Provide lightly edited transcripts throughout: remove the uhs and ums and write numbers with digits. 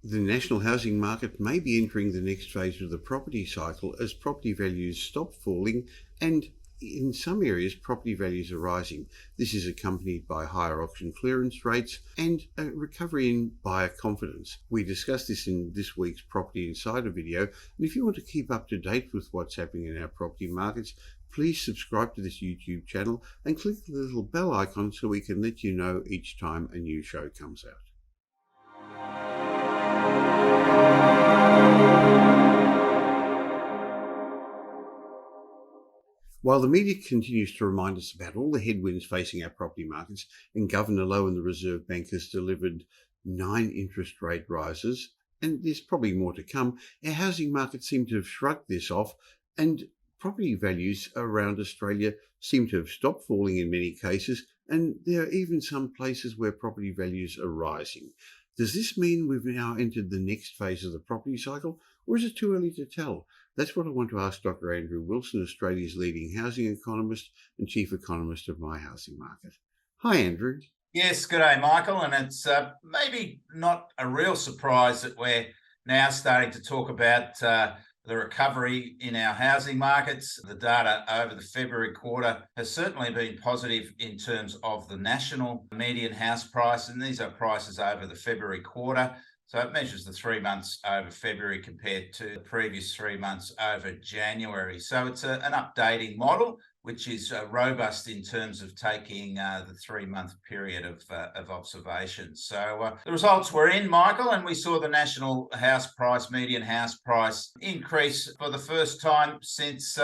The national housing market may be entering the next phase of the property cycle as property values stop falling and in some areas property values are rising. This is accompanied by higher auction clearance rates and a recovery in buyer confidence. We discussed this in this week's Property Insider video, and if you want to keep up to date with what's happening in our property markets, please subscribe to this YouTube channel and click the little bell icon so we can let you know each time a new show comes out. While the media continues to remind us about all the headwinds facing our property markets, and Governor Lowe and the Reserve Bank has delivered 9 interest rate rises, and there's probably more to come, our housing markets seem to have shrugged this off, and property values around Australia seem to have stopped falling in many cases, and there are even some places where property values are rising. Does this mean we've now entered the next phase of the property cycle, or is it too early to tell? That's what I want to ask Dr. Andrew Wilson, Australia's leading housing economist and chief economist of My Housing Market. Hi, Andrew. Yes, good day, Michael. And it's maybe not a real surprise that we're now starting to talk about the recovery in our housing markets. The data over the February quarter has certainly been positive in terms of the national median house price, and these are prices over the February quarter. So it measures the 3 months over February compared to the previous 3 months over January. So it's an updating model, which is robust in terms of taking the 3-month period of observation. So the results were in, Michael, and we saw the national house price, median house price, increase for the first time since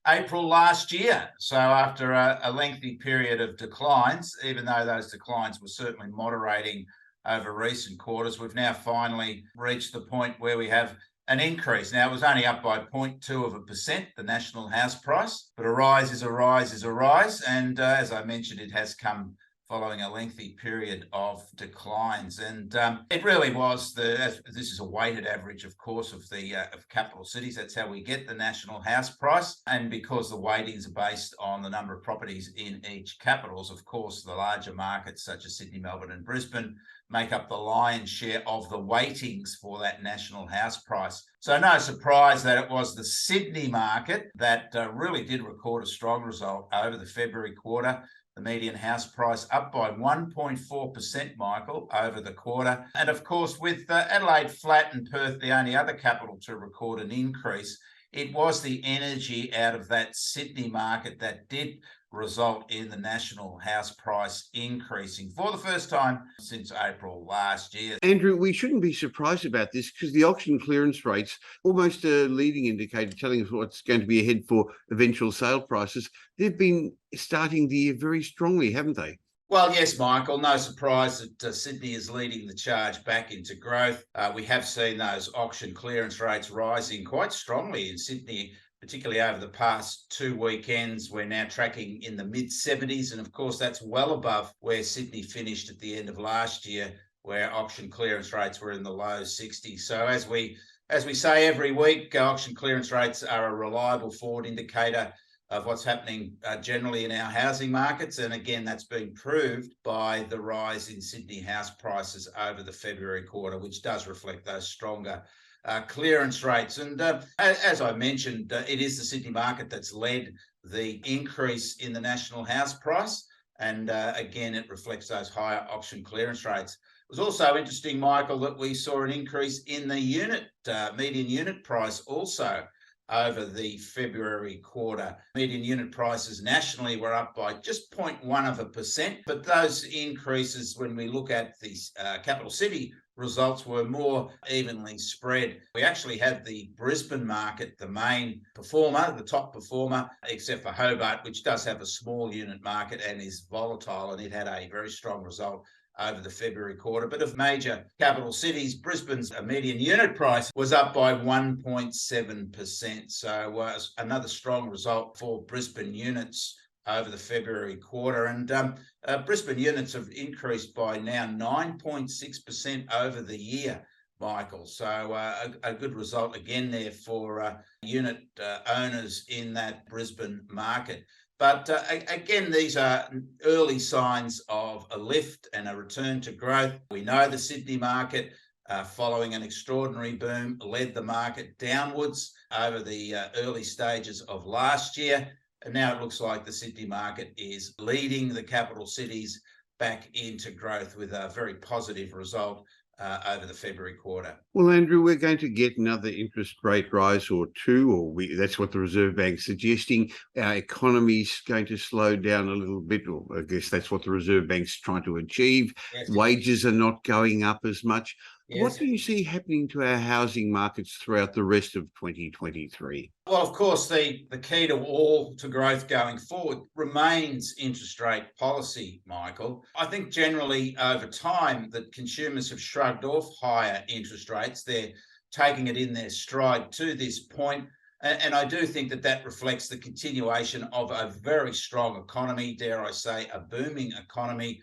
April last year. So after a lengthy period of declines, even though those declines were certainly moderating over recent quarters, we've now finally reached the point where we have an increase. Now, it was only up by 0.2%, the national house price, but a rise is a rise is a rise. And as I mentioned, it has come following a lengthy period of declines. And it really was, this is a weighted average, of course, of capital cities. That's how we get the national house price. And because the weightings are based on the number of properties in each capitals, of course, the larger markets such as Sydney, Melbourne and Brisbane make up the lion's share of the weightings for that national house price. So no surprise that it was the Sydney market that really did record a strong result over the February quarter. The median house price up by 1.4%, Michael, over the quarter. And of course, with Adelaide flat and Perth, the only other capital to record an increase, it was the energy out of that Sydney market that did result in the national house price increasing for the first time since April last year. Andrew, we shouldn't be surprised about this because the auction clearance rates, almost a leading indicator telling us what's going to be ahead for eventual sale prices, they've been starting the year very strongly, haven't they? Well, yes, Michael, no surprise that Sydney is leading the charge back into growth. We have seen those auction clearance rates rising quite strongly in Sydney, particularly over the past 2 weekends. We're now tracking in the mid-70s, and of course that's well above where Sydney finished at the end of last year, where auction clearance rates were in the low 60s. So as we say every week, auction clearance rates are a reliable forward indicator of what's happening generally in our housing markets. And again, that's been proved by the rise in Sydney house prices over the February quarter, which does reflect those stronger clearance rates. And as I mentioned, it is the Sydney market that's led the increase in the national house price. And again, it reflects those higher auction clearance rates. It was also interesting, Michael, that we saw an increase in the median unit price also over the February quarter. Median unit prices nationally were up by just 0.1%, but those increases, when we look at the capital city results, were more evenly spread. We actually had the Brisbane market, the main performer, the top performer, except for Hobart, which does have a small unit market and is volatile, and it had a very strong result over the February quarter. But of major capital cities, Brisbane's median unit price was up by 1.7%. So another strong result for Brisbane units over the February quarter. And Brisbane units have increased by now 9.6% over the year, Michael. So a good result again there for unit owners in that Brisbane market. But again, these are early signs of a lift and a return to growth. We know the Sydney market following an extraordinary boom, led the market downwards over the early stages of last year. And now it looks like the Sydney market is leading the capital cities back into growth with a very positive result over the February quarter. Well, Andrew, we're going to get another interest rate rise or two, that's what the Reserve Bank's suggesting. Our economy's going to slow down a little bit, or I guess that's what the Reserve Bank's trying to achieve. Yes. Wages are not going up as much. Yes. What do you see happening to our housing markets throughout the rest of 2023? Well, of course, the key to growth going forward remains interest rate policy, Michael. I think generally over time that consumers have shrugged off higher interest rates. They're taking it in their stride to this point. And I do think that reflects the continuation of a very strong economy, dare I say, a booming economy,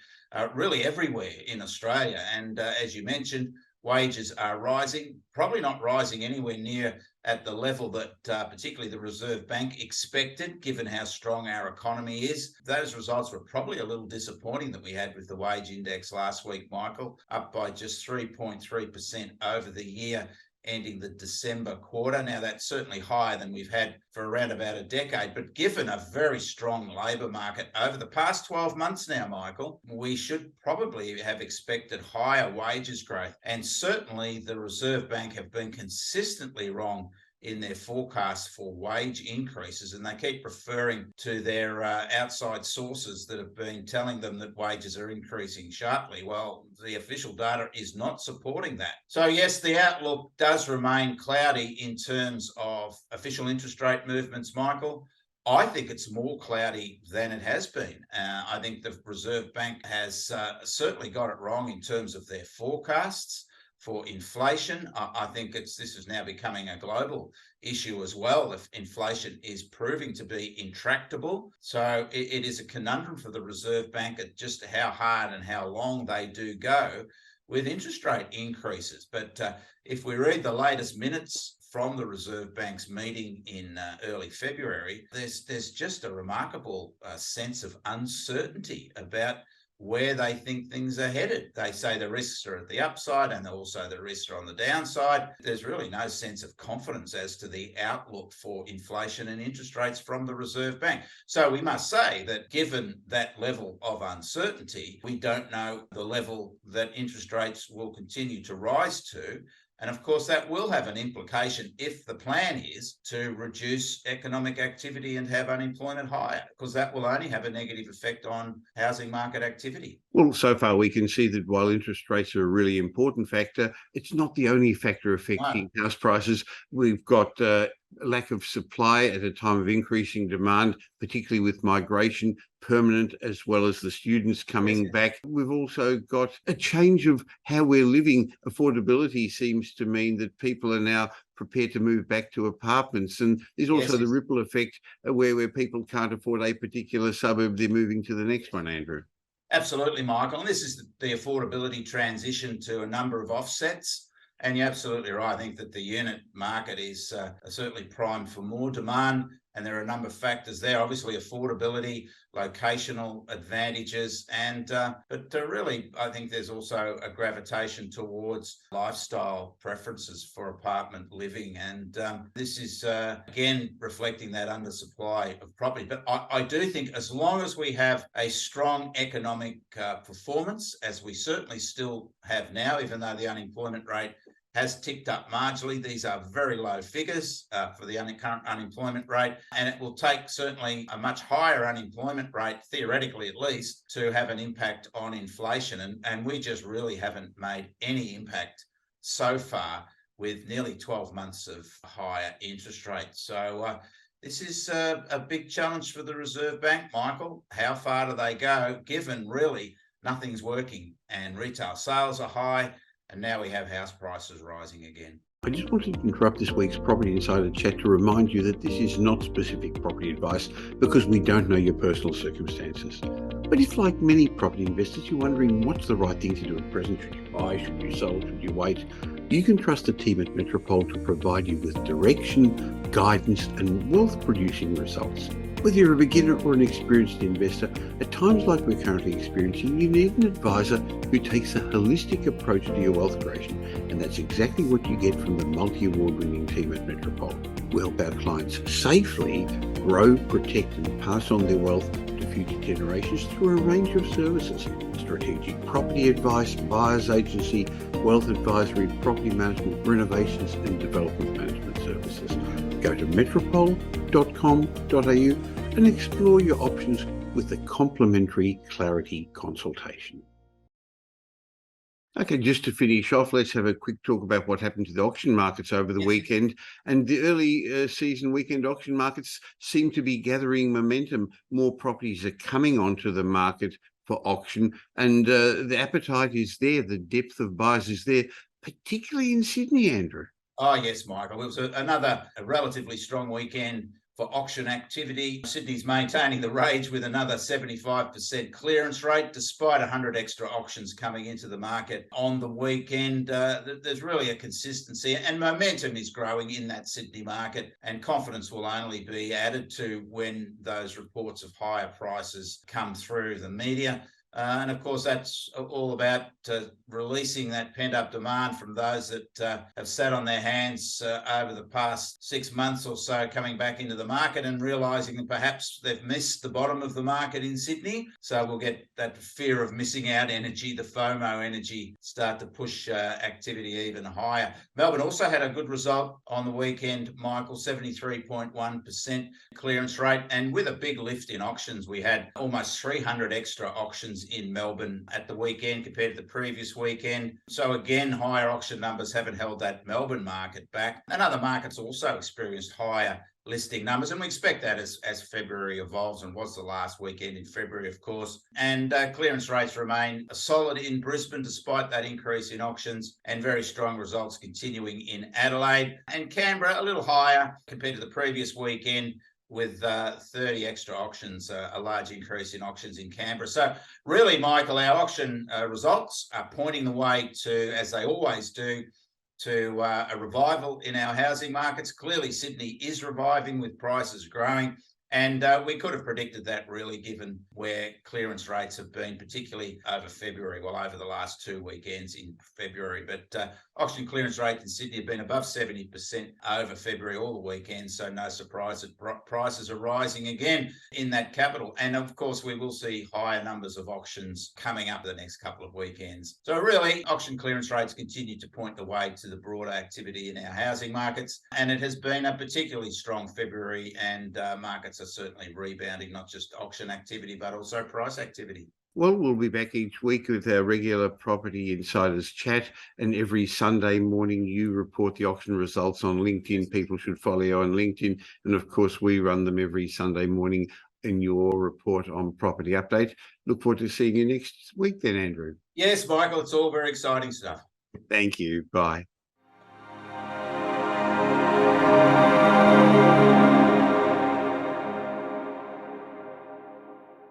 really everywhere in Australia. And as you mentioned, wages are rising, probably not rising anywhere near at the level that particularly the Reserve Bank expected, given how strong our economy is. Those results were probably a little disappointing that we had with the wage index last week, Michael, up by just 3.3% over the year, ending the December quarter. Now, that's certainly higher than we've had for around about a decade, but given a very strong labour market over the past 12 months now, Michael, we should probably have expected higher wages growth. And certainly the Reserve Bank have been consistently wrong in their forecasts for wage increases, and they keep referring to their outside sources that have been telling them that wages are increasing sharply. Well, the official data is not supporting that. So yes, the outlook does remain cloudy in terms of official interest rate movements, Michael. I think it's more cloudy than it has been. I think the Reserve Bank has certainly got it wrong in terms of their forecasts for inflation. I think this is now becoming a global issue as well. If inflation is proving to be intractable, so it is a conundrum for the Reserve Bank at just how hard and how long they do go with interest rate increases. But if we read the latest minutes from the Reserve Bank's meeting in early February, there's just a remarkable sense of uncertainty about where they think things are headed. They say the risks are at the upside and also the risks are on the downside. There's really no sense of confidence as to the outlook for inflation and interest rates from the Reserve Bank. So we must say that given that level of uncertainty, we don't know the level that interest rates will continue to rise to. And of course, that will have an implication if the plan is to reduce economic activity and have unemployment higher, because that will only have a negative effect on housing market activity. Well, so far we can see that while interest rates are a really important factor, it's not the only factor affecting house prices. We've got lack of supply at a time of increasing demand, particularly with migration, permanent as well as the students coming back. We've also got a change of how we're living. Affordability seems to mean that people are now prepared to move back to apartments. And there's also the ripple effect where people can't afford a particular suburb, they're moving to the next one, Andrew. Absolutely, Michael. And this is the affordability transition to a number of offsets. And you're absolutely right. I think that the unit market is certainly primed for more demand. And there are a number of factors there, obviously affordability, locational advantages, but really, I think there's also a gravitation towards lifestyle preferences for apartment living. And this is, again, reflecting that undersupply of property. But I do think as long as we have a strong economic performance, as we certainly still have now, even though the unemployment rate has ticked up marginally. These are very low figures for the current unemployment rate, and it will take certainly a much higher unemployment rate, theoretically at least, to have an impact on inflation. And we just really haven't made any impact so far with nearly 12 months of higher interest rates. So this is a big challenge for the Reserve Bank, Michael. How far do they go, given really nothing's working and retail sales are high, and now we have house prices rising again. I just wanted to interrupt this week's Property Insider chat to remind you that this is not specific property advice because we don't know your personal circumstances. But if, like many property investors, you're wondering what's the right thing to do at present, should you buy, should you sell, should you wait, you can trust the team at Metropole to provide you with direction, guidance and wealth-producing results. Whether you're a beginner or an experienced investor, at times like we're currently experiencing, you need an advisor who takes a holistic approach to your wealth creation, and that's exactly what you get from the multi-award-winning team at Metropole. We help our clients safely grow, protect and pass on their wealth to future generations through a range of services: strategic property advice, buyer's agency, wealth advisory, property management, renovations and development management services. Go to metropole.com.au and explore your options with a complimentary clarity consultation. Okay, just to finish off, let's have a quick talk about what happened to the auction markets over the weekend. And the early season weekend auction markets seem to be gathering momentum. More properties are coming onto the market for auction, and the appetite is there, the depth of buyers is there, particularly in Sydney, Andrew. Oh, yes, Michael. It was another relatively strong weekend for auction activity. Sydney's maintaining the rage with another 75% clearance rate, despite 100 extra auctions coming into the market on the weekend. There's really a consistency, and momentum is growing in that Sydney market, and confidence will only be added to when those reports of higher prices come through the media. And of course, that's all about releasing that pent-up demand from those that have sat on their hands over the past 6 months or so, coming back into the market and realising that perhaps they've missed the bottom of the market in Sydney. So we'll get that fear of missing out energy, the FOMO energy, start to push activity even higher. Melbourne also had a good result on the weekend, Michael, 73.1% clearance rate. And with a big lift in auctions, we had almost 300 extra auctions in Melbourne at the weekend compared to the previous weekend. So again, higher auction numbers haven't held that Melbourne market back. And other markets also experienced higher listing numbers, and we expect that as February evolves, and was the last weekend in February, of course. And clearance rates remain solid in Brisbane despite that increase in auctions, and very strong results continuing in Adelaide. And Canberra a little higher compared to the previous weekend, with 30 extra auctions, a large increase in auctions in Canberra. So really, Michael, our auction results are pointing the way to, as they always do, to a revival in our housing markets. Clearly, Sydney is reviving with prices growing. And we could have predicted that, really, given where clearance rates have been, particularly over February, well, over the last 2 weekends in February. But auction clearance rates in Sydney have been above 70% over February all the weekends, so no surprise that prices are rising again in that capital. And of course, we will see higher numbers of auctions coming up the next couple of weekends. So really, auction clearance rates continue to point the way to the broader activity in our housing markets. And it has been a particularly strong February, and markets are certainly rebounding, not just auction activity, but also price activity. Well, we'll be back each week with our regular Property Insiders chat, and every Sunday morning you report the auction results on LinkedIn. People should follow you on LinkedIn, and of course we run them every Sunday morning in your report on Property Update. Look forward to seeing you next week then, Andrew. Yes, Michael, it's all very exciting stuff. Thank you. Bye.